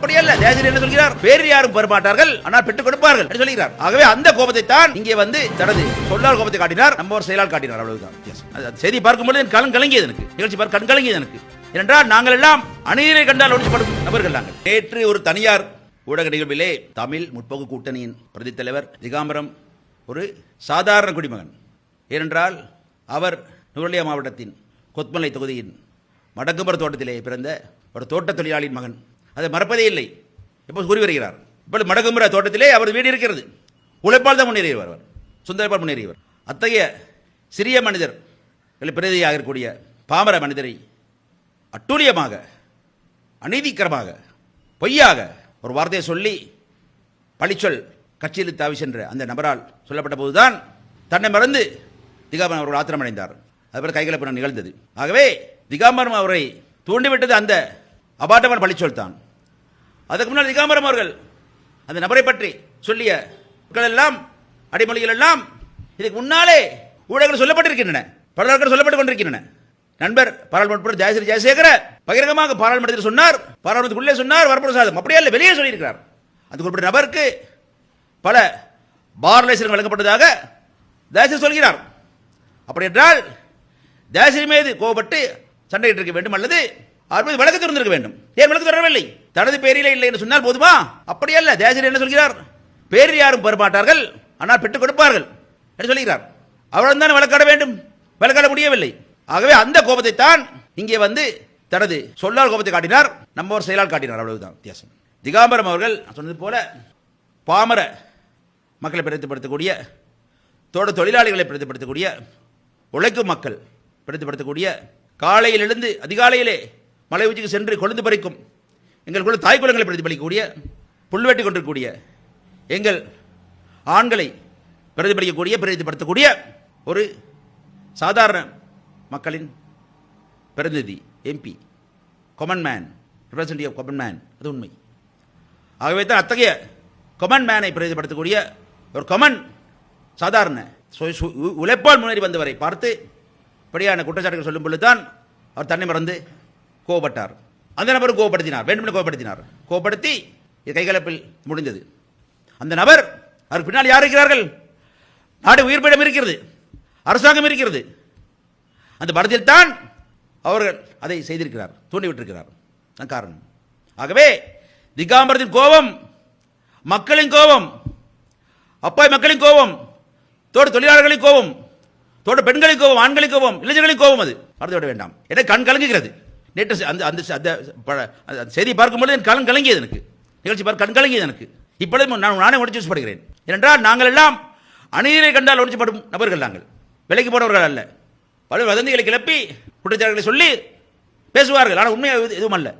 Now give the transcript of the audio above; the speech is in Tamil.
அப்படியல்ல, தேசியர் என்ன சொல்கிறார்? வேறு யாரும் பெறமாட்டார்கள், ஆனால் பெற்றுக் கொடுப்பார்கள் என்று சொல்கிறார். ஆகவே அந்த கோபத்தை தான் இங்கே வந்து தனது சொல்லால் கோபத்தை காட்டினார், நம்ம ஒரு செயலால் காட்டினார். அவ்வளவுதான். செய்தி பார்க்கும்போது என் கண் கலங்கியது, எனக்கு நிகழ்ச்சி பார்க்க கண் கலங்கியது எனக்கு. ஏனென்றால் நாங்கள் எல்லாம் அநீதியை கண்டால் ஒழிக்கப்படும் நபர்கள் நாங்கள். நேற்று ஒரு தனியார் ஊடக நிகழ்விலே தமிழ் முற்போக்கு கூட்டணியின் பிரதி தலைவர் திகாம்பரம் ஒரு சாதாரண குடிமகன். ஏனென்றால் அவர் நுவரெலியா மாவட்டத்தின் கொத்மலை தொகுதியின் மடக்கும்பர் தோட்டத்திலே பிறந்த ஒரு தோட்ட தொழிலாளியின் மகன். அதை மறப்பதே இல்லை. எப்போது கூறி வருகிறார். இப்பொழுது மடக்கும்பர தோட்டத்திலே அவர் வீடு இருக்கிறது. உழைப்பால் தான் முன்னேறியவர், அவர் சுந்தரப்பால் முன்னேறியவர். அத்தகைய சிறிய மனிதர் பிரதியாக இருக்கக்கூடிய பாமர மனிதரை அட்டூழியமாக, அநீதிகரமாக, பொய்யாக ஒரு வார்த்தையை சொல்லி பழிச்சொல் கட்சியில் தாவி சென்ற அந்த நபரால் சொல்லப்பட்ட போதுதான் தன்னை மறந்து திகாம்பரம் அவர்கள் ஆத்திரமடைந்தார். அதுபோல கைகலப்பு நிகழ்ந்தது. ஆகவே திகாம்பரம் அவரை தூண்டிவிட்டது அந்த அபாண்டமான பழிச்சொல் தான். அதுக்கு முன்னால் திகாம்பரம் அவர்கள் அந்த நபரை பற்றி சொல்லிய எல்லாம் அடிமொழிகள் எல்லாம் இதுக்கு முன்னாலே ஊடகங்கள் சொல்லப்பட்டிருக்கின்றன, பல நாட்கள் சொல்லப்பட்டுக் கொண்டிருக்கின்றன. நண்பர் பாராளுமன்ற ஜெயசேகர பகிரங்கமாக பாராளுமன்றத்தில் சொன்னார், பாராளுமன்றத்துக்குள்ளே சொன்னார், வரப்பிரசாதம் அப்படியே இல்லை, வெளியே சொல்லியிருக்கிறார். அந்த குறிப்பிட்ட நபருக்கு பல பார் லைசன்ஸ் வழங்கப்பட்டதாக ஜெயசேகர் சொல்கிறார். அப்படி என்றால் ஜெயசேகர் மீது கோபப்பட்டு சண்டையிட்டு இருக்க வேண்டும், அல்லது அவர் வழக்கு திறந்திருக்க வேண்டும். ஏன் வழக்கு தொடரவில்லை? தனது பேரிலே இல்லை என்று சொன்னால் போதுமா? அப்படியல்ல. தேசியர் என்ன சொல்கிறார்? பேரில் யாரும் பெறமாட்டார்கள், ஆனால் பெற்றுக் கொடுப்பார்கள் என்று சொல்கிறார். அவருடன் தான் வழக்காட வேண்டும், வழக்காட முடியவில்லை. ஆகவே அந்த கோபத்தை தான் இங்கே வந்து தனது சொல்லால் கோபத்தை காட்டினார், நம்ம ஒரு செயலால் காட்டினார். அவ்வளவுதான் வித்தியாசம். திகாம்பரம் அவர்கள் சொன்னது போல பாமர மக்களை பிரதிபடுத்தக்கூடிய, தோட்ட தொழிலாளிகளை பிரதிபடுத்தக்கூடிய, உழைக்கும் மக்கள் பிரதிபடுத்தக்கூடிய, காலையில் எழுந்து அதிகாலையிலே மலை உச்சிக்கு சென்று கொழுந்து பறிக்கும் எங்கள் தாய் குலங்களை பிரதிபலிக்கக்கூடிய, புல்வெட்டி கொண்டிருக்கக்கூடிய எங்கள் ஆண்களை பிரதிபலிக்கக்கூடிய ஒரு சாதாரண மக்களின் பிரதிநிதி, MP, common man, representative of common man, அது உண்மை. ஆகவே தான் அத்தகைய காமன் மேனை பிரதிபடுத்தக்கூடிய ஒரு காமன் சாதாரண உழைப்பால் முன்னேறி வந்தவரை பார்த்து இப்படியான குற்றச்சாட்டுகள் சொல்லும் பொழுது தான் அவர் தன்னை மறந்து கோபப்பட்டார். அந்த நபரும் கோபப்படுத்தினார், வேண்டும் கோபப்படுத்தினார். கோபப்படுத்தி கைகலப்பில் முடிந்தது. அந்த நபர், அவருக்கு பின்னால் யார் இருக்கிறார்கள்? நாடு உயிர்ப்பிடம் இருக்கிறது, அரசாங்கம் இருக்கிறது. அந்த படத்தில் தான் அவர்கள் அதை செய்திருக்கிறார், தூண்டிவிட்டிருக்கிறார். காரணம். ஆகவே திகாம்பரத்தின் கோபம் மக்களின் கோபம், அப்பாய் மக்களின் கோபம், தோட்ட தொழிலாளர்களின் கோபம், தோட்ட பெண்களின் கோபம், ஆண்களின் கோபம், இளைஞர்களின் கோபம். அது மறந்து விட வேண்டாம். எனக்கு கண் கலங்குகிறது. நேற்று அந்த அந்த செய்தி பார்க்கும்போது என் கண் கலங்கியது, எனக்கு நிகழ்ச்சி பார்க்க கண் கலங்கியது எனக்கு. இப்பொழுது நானே உணர்ச்சி படுகிறேன். ஏனென்றால் நாங்கள் எல்லாம் அநீதியை கண்டால் உணர்ச்சிப்படும் நபர்கள், நாங்கள் விலைக்கு போனவர்கள் அல்ல. பல வதந்திகளை கிளப்பி குற்றச்சாட்டுகளை சொல்லி பேசுவார்கள், ஆனால் உண்மையாக எதுவும் அல்ல.